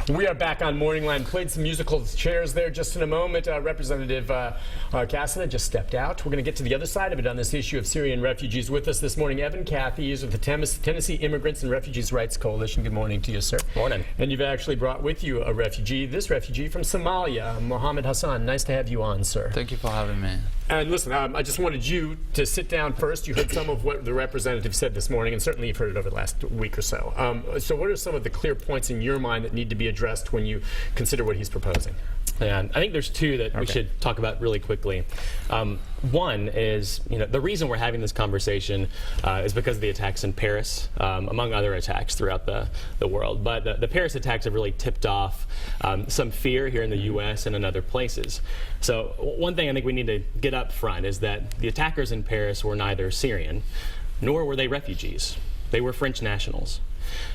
We are back on MorningLine. Played some musical chairs there just in a moment. Representative Cassina just stepped out. We're going to get to the other side of it on this issue of Syrian refugees. With us this morning, Evan Cathy is with the Tennessee Immigrants and Refugees Rights Coalition. Good morning to you, sir. Morning. And you've actually brought with you a refugee, this refugee from Somalia, Mohammed Hassan. Nice to have you on, sir. Thank you for having me. And listen, I just wanted you to sit down first. You heard some of what the representative said this morning, and certainly you've heard it over the last week or so. So what are some of the clear points in your mind that need to be addressed when you consider what he's proposing? Yeah, I think there's two that we should talk about really quickly. One is, the reason we're having this conversation is because of the attacks in Paris, among other attacks throughout the world. But the Paris attacks have really tipped off some fear here in the U.S. and in other places. So one thing I think we need to get up front is that the attackers in Paris were neither Syrian, nor were they refugees. They were French nationals.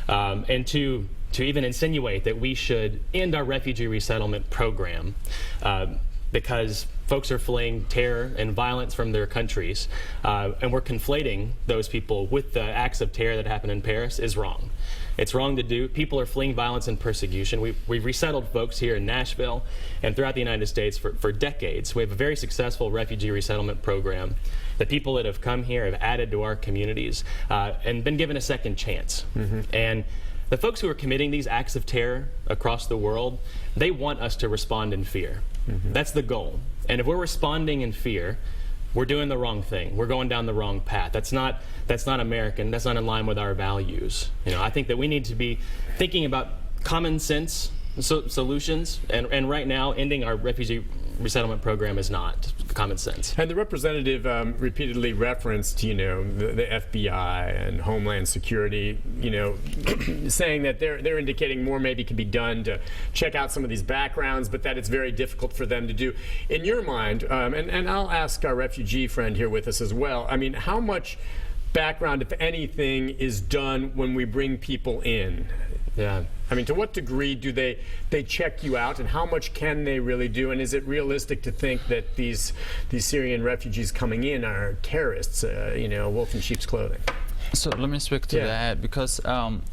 And to even insinuate that we should end our refugee resettlement program because folks are fleeing terror and violence from their countries, and we're conflating those people with the acts of terror that happened in Paris is wrong. It's wrong to do. People are fleeing violence and persecution. We've resettled folks here in Nashville and throughout the United States for decades. We have a very successful refugee resettlement program. The people that have come here have added to our communities and been given a second chance. And the folks who are committing these acts of terror across the world, they want us to respond in fear. That's the goal. And if we're responding in fear, we're doing the wrong thing. We're going down the wrong path. That's not American. That's not in line with our values. I think that we need to be thinking about common sense solutions, and right now ending our refugee resettlement program is not common sense. And the representative repeatedly referenced, the FBI and Homeland Security, saying that they're indicating more maybe can be done to check out some of these backgrounds, but that it's very difficult for them to do. In your mind, and I'll ask our refugee friend here with us as well, I mean, how much background, if anything, is done when we bring people in? Yeah. I mean, to what degree do they check you out, and how much can they really do? And is it realistic to think that these Syrian refugees coming in are terrorists, wolf in sheep's clothing? So let me speak to that, because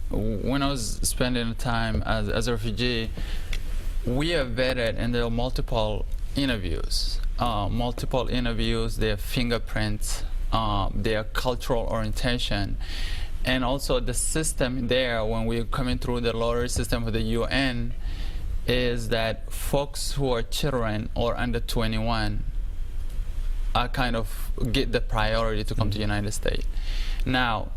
when I was spending time as a refugee, we are vetted, and there are multiple interviews, their fingerprints, their cultural orientation. And also the system there, when we're coming through the lottery system for the UN, is that folks who are children or under 21 are kind of get the priority to come to the United States. Now,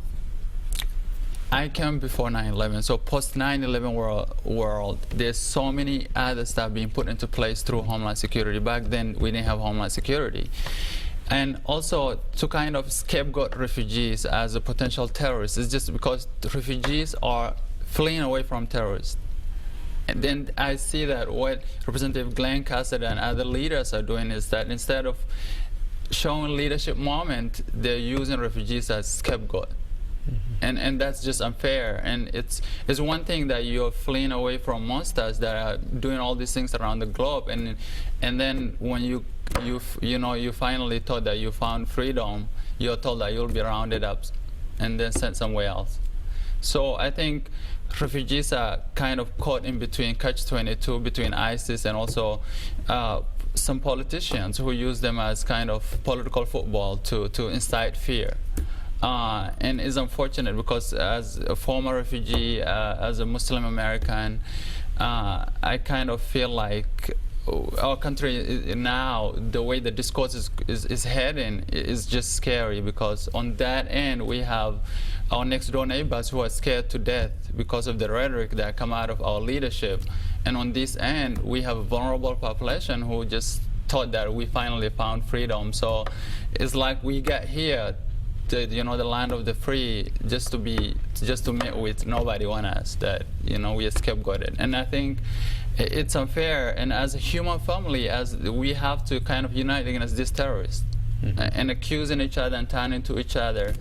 I came before 9/11, so post 9/11 world, there's so many other stuff being put into place through Homeland Security. Back then, we didn't have Homeland Security. And also to kind of scapegoat refugees as a potential terrorist is just because the refugees are fleeing away from terrorists. And then I see that what Representative Glenn Cassidy and other leaders are doing is that instead of showing leadership moment, they're using refugees as scapegoat. And that's just unfair. And it's one thing that you're fleeing away from monsters that are doing all these things around the globe, and then when you finally thought that you found freedom, you're told that you'll be rounded up and then sent somewhere else. So I think refugees are kind of caught in between catch-22 between ISIS and also some politicians who use them as kind of political football to incite fear. And it's unfortunate because as a former refugee, as a Muslim American, I kind of feel like our country now, the way the discourse is heading is just scary, because on that end we have our next door neighbors who are scared to death because of the rhetoric that come out of our leadership. And on this end we have a vulnerable population who just thought that we finally found freedom. So it's like we got here, the land of the free, just to meet with nobody want us, that we are scapegoated. And I think it's unfair, and as a human family, as we have to kind of unite against these terrorists. And accusing each other and turning to each other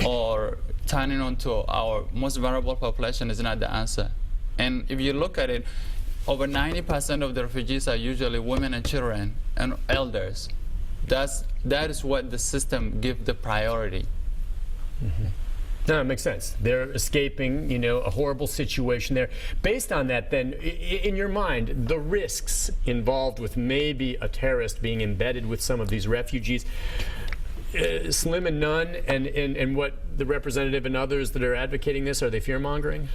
or turning onto our most vulnerable population is not the answer. And if you look at it, over 90% of the refugees are usually women and children and elders. That is what the system gives the priority. No, it makes sense. They're escaping, a horrible situation there. Based on that, then, in your mind, the risks involved with maybe a terrorist being embedded with some of these refugees, slim and none, and what the representative and others that are advocating this, are they fear-mongering?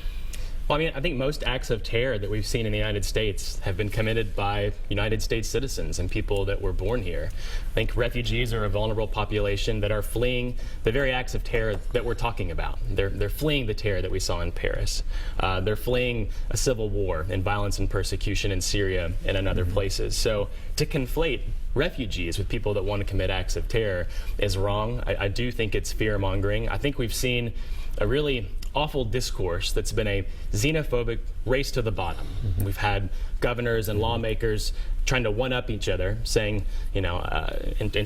Well, I think most acts of terror that we've seen in the United States have been committed by United States citizens and people that were born here. I think refugees are a vulnerable population that are fleeing the very acts of terror that we're talking about. They're fleeing the terror that we saw in Paris. They're fleeing a civil war and violence and persecution in Syria and in other places. So to conflate refugees with people that want to commit acts of terror is wrong. I do think it's fear-mongering. I think we've seen a really awful discourse that's been a xenophobic race to the bottom. We've had governors and lawmakers trying to one-up each other, saying, in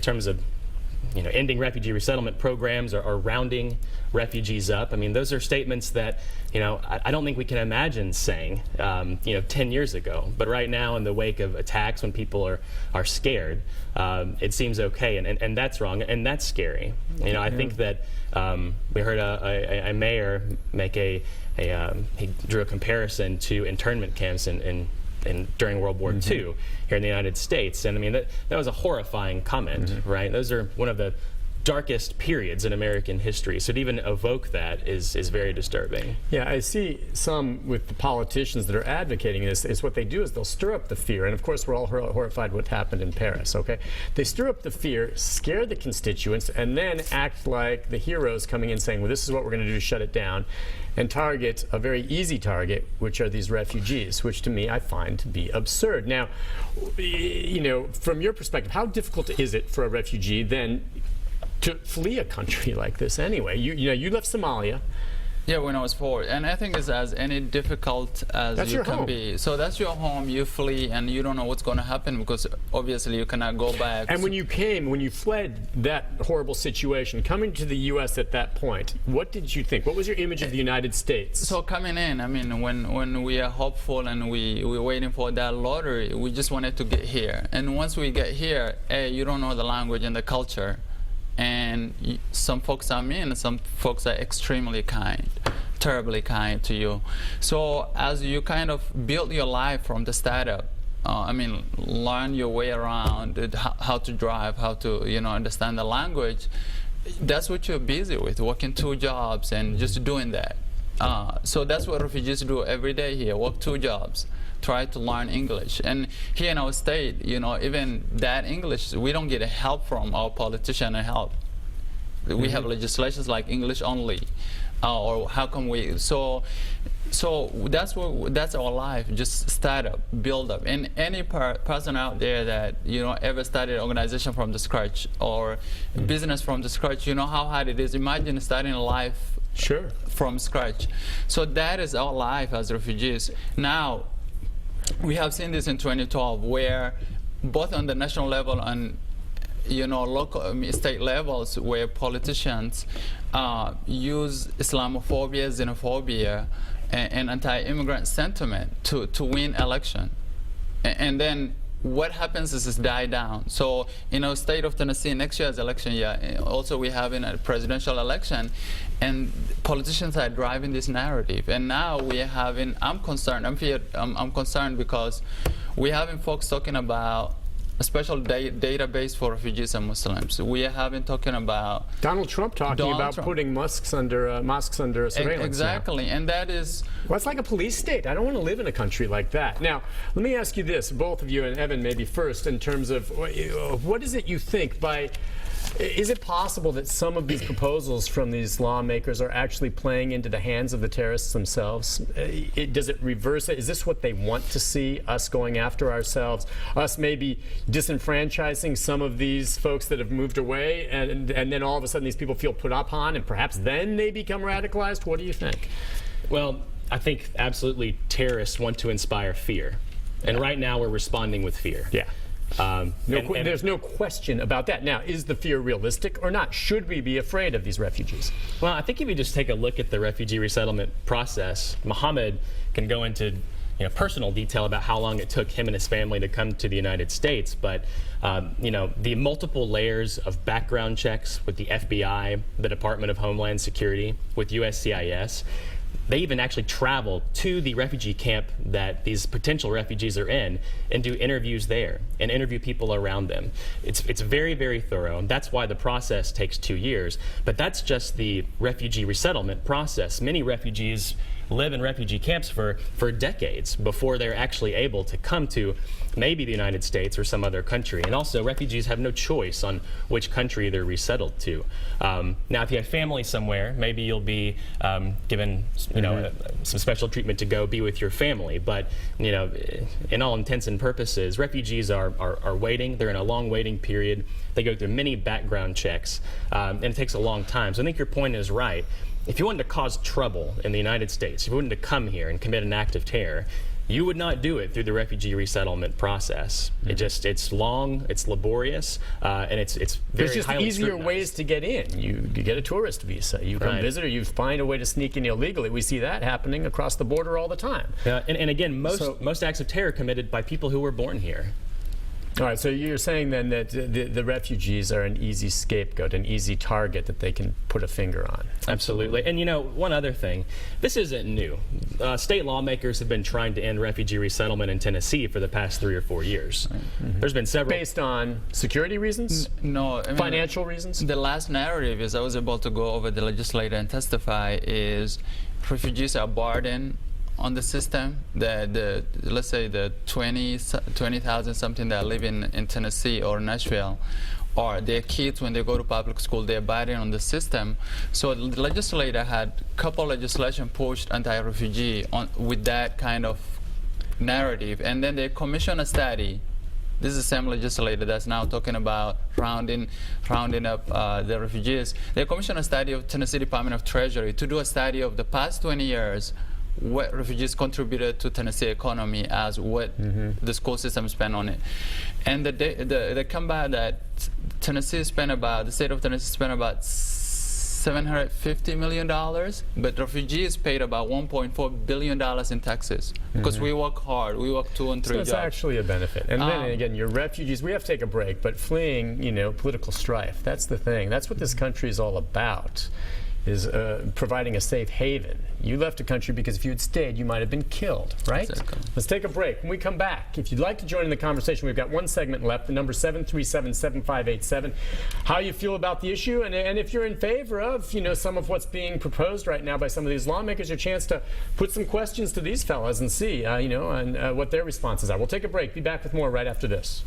terms of ending refugee resettlement programs or rounding refugees up. Those are statements that, I don't think we can imagine saying, 10 years ago. But right now, in the wake of attacks, when people are scared, it seems okay, and that's wrong, and that's scary. I think that we heard a mayor make he drew a comparison to internment camps during World War II here in the United States. And that was a horrifying comment, right? Those are one of the darkest periods in American history. So to even evoke that is very disturbing. Yeah, I see some with the politicians that are advocating this, is what they do is they'll stir up the fear. And of course, we're all horrified what happened in Paris, okay? They stir up the fear, scare the constituents, and then act like the heroes coming in saying, well, this is what we're going to do to shut it down, and target a very easy target, which are these refugees, which to me I find to be absurd. Now, from your perspective, how difficult is it for a refugee then to flee a country like this anyway? You left Somalia. Yeah, when I was 4, and I think it's as any difficult as That's you your can home. be. So that's your home. You flee, and you don't know what's going to happen because obviously you cannot go back. And when you fled that horrible situation, coming to the U.S. at that point, what did you think? What was your image of the United States? So coming in, when we are hopeful and we're waiting for that lottery, we just wanted to get here. And once we get here, you don't know the language and the culture. And some folks are mean, some folks are extremely kind, terribly kind to you. So as you kind of build your life from the startup, learn your way around, how to drive, how to understand the language, that's what you're busy with, working 2 jobs and just doing that. So that's what refugees do every day here, work 2 jobs. Try to learn English. And here in our state, even that English, we don't get help from our politician and help. We have legislations like English only, or how come we? So that's our life. Just start up, build up. And any person out there that ever started an organization from the scratch or business from the scratch, you know how hard it is. Imagine starting a life from scratch. So that is our life as refugees. Now, we have seen this in 2012, where both on the national level and local state levels, where politicians use Islamophobia, xenophobia, and anti-immigrant sentiment to win election, and then what happens is it's die down. So state of Tennessee next year's election year, also we have a presidential election, and politicians are driving this narrative. And now we are having, I'm concerned because we're having folks talking about a special database for refugees and Muslims. We are talking about Donald Trump putting mosques under surveillance. Exactly, now. And that is... Well, it's like a police state. I don't want to live in a country like that. Now, let me ask you this, both of you, and Evan maybe first, in terms of what is it you think is it possible that some of these proposals from these lawmakers are actually playing into the hands of the terrorists themselves? Does it reverse it? Is this what they want to see, us going after ourselves, us maybe disenfranchising some of these folks that have moved away, and then all of a sudden these people feel put upon, and perhaps then they become radicalized? What do you think? Well, I think absolutely terrorists want to inspire fear. And right now we're responding with fear. Yeah. There's no question about that. Now, is the fear realistic or not? Should we be afraid of these refugees? Well, I think if you just take a look at the refugee resettlement process, Mohammed can go into personal detail about how long it took him and his family to come to the United States, but the multiple layers of background checks with the FBI, the Department of Homeland Security, with USCIS. They even actually travel to the refugee camp that these potential refugees are in and do interviews there and interview people around them. It's very, very thorough. That's why the process takes 2 years. But that's just the refugee resettlement process. Many refugees live in refugee camps for decades before they're actually able to come to maybe the United States or some other country. And also, refugees have no choice on which country they're resettled to. Now, if you have family somewhere, maybe you'll be given, some special treatment to go be with your family. But, in all intents and purposes, refugees are waiting. They're in a long waiting period. They go through many background checks, and it takes a long time. So I think your point is right. If you wanted to cause trouble in the United States, if you wanted to come here and commit an act of terror, you would not do it through the refugee resettlement process. It's long, it's laborious, and it's very There's just highly easier scrutinized. ways to get in. You get a tourist visa. You come Right. visit, or you find a way to sneak in illegally. We see that happening across the border all the time. And again, most acts of terror committed by people who were born here. All right, so you're saying then that the refugees are an easy scapegoat, an easy target that they can put a finger on. Absolutely. And one other thing, this isn't new. State lawmakers have been trying to end refugee resettlement in Tennessee for the past 3 or 4 years. There's been several. Based on security reasons? No, I mean, Financial reasons? the last narrative is I was able to go over the legislator and testify is refugees are burdened on the system. Let's say the 20,000 something that live in Tennessee or Nashville, or their kids when they go to public school, they're burdened on the system. So the legislator had a couple legislation pushed anti-refugee with that kind of narrative, and then they commissioned a study. This is the same legislator that's now talking about rounding up the refugees. They commissioned a study of Tennessee Department of Treasury to do a study of the past 20 years what refugees contributed to Tennessee economy as what the school system spent on it. And they come by that the state of Tennessee spent about $750 million, but refugees paid about $1.4 billion in taxes because we work hard. We work 2 and 3 jobs. So it's actually a benefit. And then again, you're refugees. We have to take a break, but fleeing, political strife. That's the thing. That's what this country is all about. Is providing a safe haven. You left a country because if you had stayed, you might have been killed, right? Exactly. Let's take a break. When we come back, if you'd like to join in the conversation, we've got one segment left, the number 737-7587. How you feel about the issue, and if you're in favor of, some of what's being proposed right now by some of these lawmakers, your chance to put some questions to these fellas and see, and what their responses are. We'll take a break. Be back with more right after this.